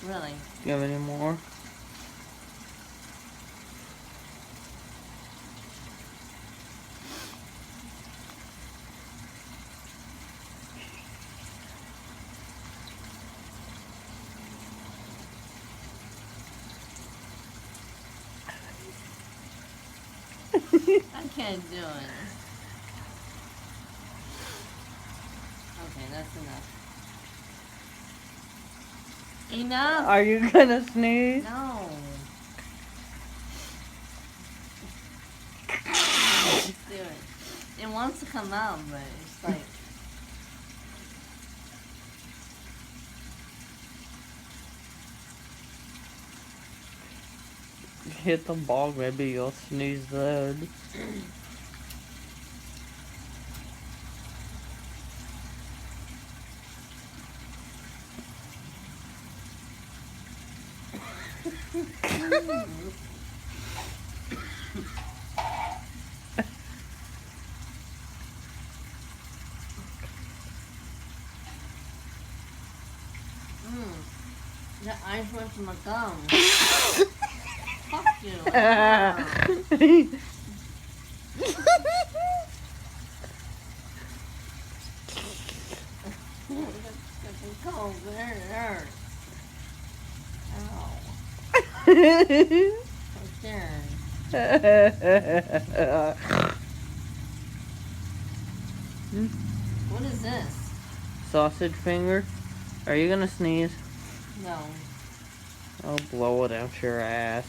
Really? Do you have any more? I can't do it. Okay, that's enough. Enough! Are you gonna sneeze? No. Let's do it. It wants to come out, but it's like... Hit the ball, maybe you'll sneeze then. The ice went to my gum. Fuck you. It's cold. It hurts. Ow. Right there. What is this? Sausage finger? Are you gonna sneeze? No. I'll blow it out your ass.